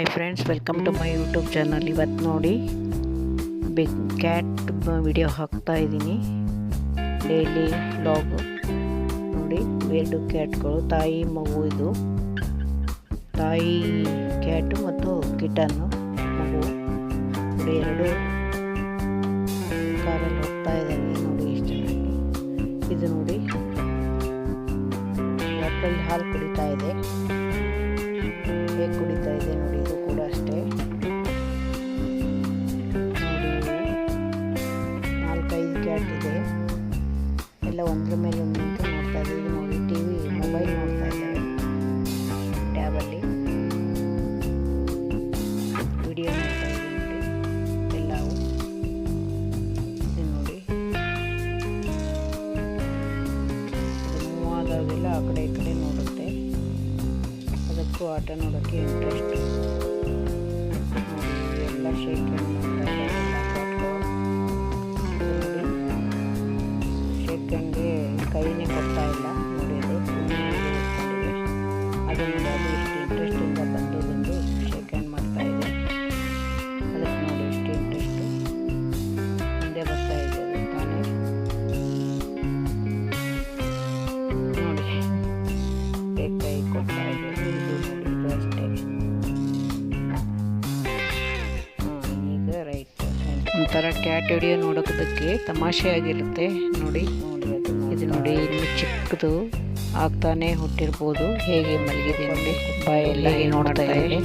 Hi friends, welcome to my YouTube channel. ಇವತ್ತು ನೋಡಿ big cat video ಹಾಕ್ತಾ ಇದ್ದೀನಿ. ಡೈಲಿ ವ್ಲಾಗ್ ನೋಡಿ. ಎರಡು ಕ್ಯಾಟ್ಗಳು, ತಾಯಿ ಮಗು. ಇದು ತಾಯಿ ಕ್ಯಾಟು ಮತ್ತು ಕಿಟನ್ನು ಮಗು ನೋಡಿ. ಎರಡು ಕಾರಲ್ಲಿ ಹೋಗ್ತಾ ಇದ್ದಾವೆ ನೋಡಿ ಎಷ್ಟು ಚೆನ್ನಾಗಿ. ಇದು ನೋಡಿ ಬಾಟಲಲ್ಲಿ ಹಾಲು ಕುಡಿತಾ ಇದೆ. ಹೇಗೆ ಕುಡಿತಾ ಇದೆ ನೋಡಿ. ಇದು ಕೂಡ ಅಷ್ಟೇ ನೋಡಿ. 4-5 ಕ್ಯಾಟ್ ಇದೆ. ಎಲ್ಲ ಒಂದ್ರ ಮೇಲೆ ಒಂದು ನಿಂತು ನೋಡ್ತಾ ಇದೆ. ಇದು ನೋಡಿ ಟಿವಿ ಮೊಬೈಲ್ ನೋಡ್ತಾ ಇದ್ದಾವೆ. ಟ್ಯಾಬಲ್ಲಿ ವಿಡಿಯೋ ನೋಡ್ತಾ ಇದೆ ನೋಡಿ ಎಲ್ಲವೂ. ಇದು ನೋಡಿ ಮೂವ್ ಆದಾಗೆಲ್ಲ ಆ ಕಡೆ ಈ ಕಡೆ ನೋಡುತ್ತೆ. ಅದಕ್ಕೂ ಆಟ ನೋಡೋಕ್ಕೆ ಇಂಟ್ರೆಸ್ಟ್ ನೋಡಿ. ಎಲ್ಲ ಶೇಕ್ ಮಾಡ್ತಾ ಇದ್ದಾರೆ ಎಲ್ಲ ಕ್ಯಾಟ್ಗಳು ನೋಡಿ. ಶೇಕ್ ಹ್ಯಾಂಡ್ಗೆ ಕೈನೇ ಕೊಡ್ತಾ ಇಲ್ಲ ನೋಡಿ. ಅದು ಸುಮ್ಮನೆ ಇಟ್ಕೊಂಡಿದೆ. ಅದು ನೋಡಿ, ಅದು ಎಷ್ಟು ಇಂಟ್ರೆಸ್ಟಿಂದ ಬಂದು ಶೇಕ್ ಹ್ಯಾಂಡ್ ಮಾಡ್ತಾ ಇದೆ. ಅದಕ್ಕೆ ನೋಡಿ ಎಷ್ಟು ಇಂಟ್ರೆಸ್ಟು. ಮುಂದೆ ಬರ್ತಾ ಇದೆ ಅದು ತಾನೇ ನೋಡಿ. ಕೈ ಕೊಡ್ತಾ ಇದೆ. ಒಂಥರ ಕ್ಯಾಟ್ ವಿಡಿಯೋ ನೋಡೋದಕ್ಕೆ ತಮಾಷೆಯಾಗಿರುತ್ತೆ ನೋಡಿ. ಇದು ನೋಡಿ, ಇನ್ನು ಚಿಕ್ಕದು ಆಗ್ತಾನೆ ಹುಟ್ಟಿರ್ಬೋದು. ಹೇಗೆ ಮಲಗಿದೆ ನೋಡಿ, ಬಾಯೆಲ್ಲ ನೋಡ್ತಾ ಇದೆ.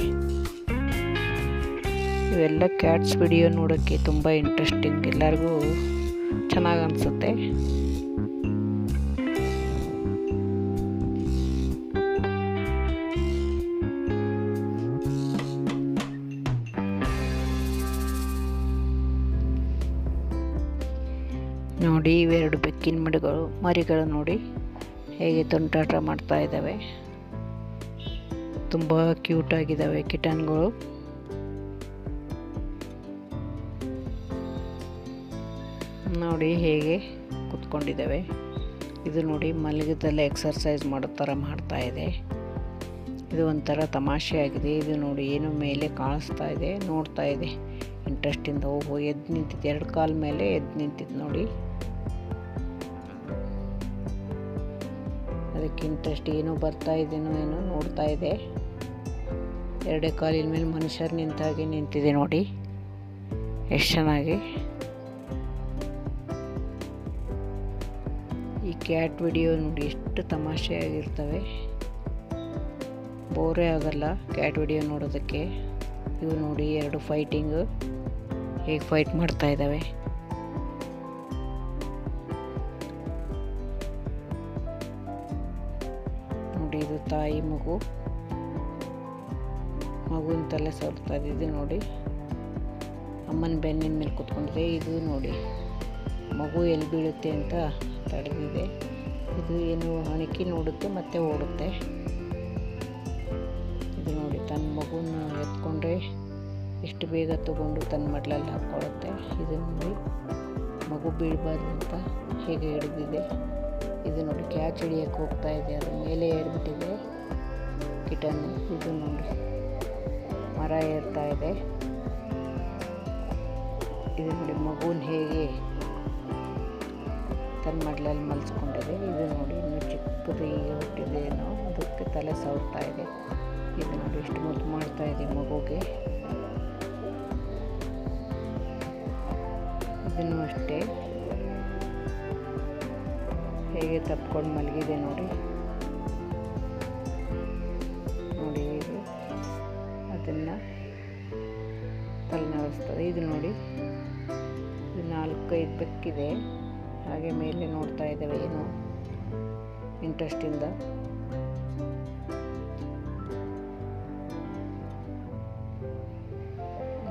ಇವೆಲ್ಲ ಕ್ಯಾಟ್ಸ್ ವಿಡಿಯೋ ನೋಡೋಕ್ಕೆ ತುಂಬ ಇಂಟ್ರೆಸ್ಟಿಂಗ್, ಎಲ್ಲರಿಗೂ ಚೆನ್ನಾಗಿ ಅನಿಸುತ್ತೆ. ನೋಡಿ ಇವೆರಡು ಬೆಕ್ಕಿನ ಮರಿಗಳು ನೋಡಿ ಹೇಗೆ ತುಂಟಾಟ ಮಾಡ್ತಾ ಇದ್ದಾವೆ. ತುಂಬ ಕ್ಯೂಟ್ ಆಗಿದ್ದಾವೆ ಕಿಟನ್ಗಳು. ನೋಡಿ ಹೇಗೆ ಕೂತ್ಕೊಂಡಿದ್ದಾವೆ. ಇದು ನೋಡಿ ಮಲಗಿದಲ್ಲೇ ಎಕ್ಸರ್ಸೈಸ್ ಮಾಡೋ ಥರ ಮಾಡ್ತಾ ಇದೆ. ಇದು ಒಂಥರ ತಮಾಷೆ ಆಗಿದೆ. ಇದು ನೋಡಿ ಏನು ಮೇಲೆ ಕಾಣಿಸ್ತಾ ಇದೆ, ನೋಡ್ತಾ ಇದೆ ಇಂಟ್ರೆಸ್ಟಿಂದ. ಎದ್ದು ನಿಂತಿದ್ದು, 2 ಕಾಲ ಮೇಲೆ ಎದ್ದು ನಿಂತಿದ್ದು ನೋಡಿ. ಅದಕ್ಕೆ ಇಂಟ್ರೆಸ್ಟ್ ಏನೋ ಬರ್ತಾ ಇದೇನೋ ಏನೋ ನೋಡ್ತಾ ಇದೆ. 2 ಕಾಲಿನ ಮೇಲೆ ಮನುಷ್ಯರು ನಿಂತಾಗೆ ನಿಂತಿದೆ ನೋಡಿ ಎಷ್ಟು ಚೆನ್ನಾಗಿ. ಈ ಕ್ಯಾಟ್ ವಿಡಿಯೋ ನೋಡಿ ಎಷ್ಟು ತಮಾಷೆಯಾಗಿರ್ತವೆ. ಬೋರೇ ಆಗಲ್ಲ ಕ್ಯಾಟ್ ವಿಡಿಯೋ ನೋಡೋದಕ್ಕೆ. ಇವು ನೋಡಿ 2 ಫೈಟಿಂಗು ಹೇಗೆ ಫೈಟ್ ಮಾಡ್ತಾ ಇದ್ದಾವೆ ನೋಡಿ. ಇದು ತಾಯಿ ಮಗುವಿನ ತಲೆ ಸವರ್ತಾ ಇದೆ. ಇದು ನೋಡಿ ಅಮ್ಮನ ಬೆನ್ನಿನ ಮೇಲೆ ಕೂತ್ಕೊಂಡಿದೆ. ಇದು ನೋಡಿ ಮಗು ಎಲ್ಲಿ ಬೀಳುತ್ತೆ ಅಂತ ತಡೆದಿದೆ. ಇದು ಏನು ಹಣಿಕಿ ನೋಡುತ್ತೆ ಮತ್ತೆ ಓಡುತ್ತೆ. ಇದು ನೋಡಿ ತನ್ನ ಮಗುನ ಎತ್ಕೊಂಡ್ರೆ ಎಷ್ಟು ಬೇಗ ತಗೊಂಡು ತನ್ನ ಮಡ್ಲಲ್ಲಿ ಹಾಕ್ಕೊಳ್ಳುತ್ತೆ. ಇದು ನೋಡಿ ಮಗು ಬೀಳಬಾರ್ದು ಅಂತ ಹೇಗೆ ಹಿಡಿದಿದೆ. ಇದು ನೋಡಿ ಕ್ಯಾಚ್ ಹಿಡಿಯೋಕ್ಕೆ ಹೋಗ್ತಾ ಇದೆ, ಅದ್ರ ಮೇಲೆ ಏರ್ಬಿಟ್ಟಿದೆ ಕಿಟನ್ನು. ಇದು ನೋಡಿ ಮರ ಏರ್ತಾ ಇದೆ. ಇದು ನೋಡಿ ಮಗುನ ಹೇಗೆ ತನ್ನ ಮಡ್ಲಲ್ಲಿ ಮಲಸ್ಕೊಂಡಿದೆ. ಇದು ನೋಡಿ ಇನ್ನೂ ಚಿಕ್ಕದು ಈಗ ಹುಟ್ಟಿದೆ ಏನೋ, ಅದಕ್ಕೆ ತಲೆ ಸವರ್ತಾ ಇದೆ. ಇದು ನೋಡಿ ಎಷ್ಟು ಮುದ್ದು ಮಾಡ್ತಾ ಇದೆ ಮಗುಗೆ. ಇದನ್ನು ಅಷ್ಟೇ ಹೇಗೆ ತಪ್ಕೊಂಡು ಮಲಗಿದೆ ನೋಡಿ. ನೋಡಿ ಹೇಗೆ ಅದನ್ನು ತಲೆನವಸ್ತದೆ. ಇದು ನೋಡಿ ಇದು 4-5 ಬೆಕ್ಕಿದೆ. ಹಾಗೆ ಮೇಲೆ ನೋಡ್ತಾ ಇದ್ದಾವೆ ಏನೋ ಇಂಟ್ರೆಸ್ಟಿಂದ.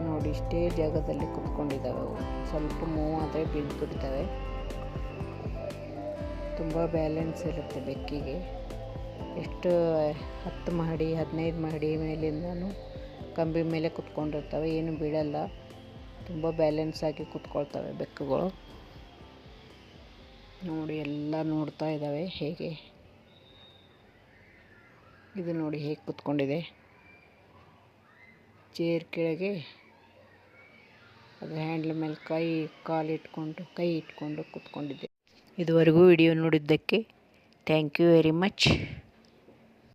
ನೋಡಿ ಇಷ್ಟೇ ಜಾಗದಲ್ಲಿ ಕುತ್ಕೊಂಡಿದ್ದಾವೆ ಅವು. ಸ್ವಲ್ಪ ಮೂವ್ ಆದರೆ ಬಿಡ್ತವೆ. ತುಂಬ ಬ್ಯಾಲೆನ್ಸ್ ಇರುತ್ತೆ ಬೆಕ್ಕಿಗೆ. ಎಷ್ಟು 10 ಮಹಡಿ 15 ಮಹಡಿ ಮೇಲಿಂದನೂ ಕಂಬಿ ಮೇಲೆ ಕುತ್ಕೊಂಡಿರ್ತವೆ, ಏನು ಬೀಳಲ್ಲ. ತುಂಬ ಬ್ಯಾಲೆನ್ಸ್ ಆಗಿ ಕುತ್ಕೊಳ್ತವೆ ಬೆಕ್ಕುಗಳು ನೋಡಿ. ಎಲ್ಲ ನೋಡ್ತಾ ಇದ್ದಾವೆ ಹೇಗೆ. ಇದು ನೋಡಿ ಹೇಗೆ ಕುತ್ಕೊಂಡಿದೆ. ಚೇರ್ ಕೆಳಗೆ ಅದು ಹ್ಯಾಂಡ್ಲ್ ಮೇಲೆ ಕೈ ಇಟ್ಕೊಂಡು ಕೂತ್ಕೊಂಡಿದ್ದೆ. ಇದುವರೆಗೂ ವಿಡಿಯೋ ನೋಡಿದ್ದಕ್ಕೆ ಥ್ಯಾಂಕ್ ಯು ವೆರಿ ಮಚ್.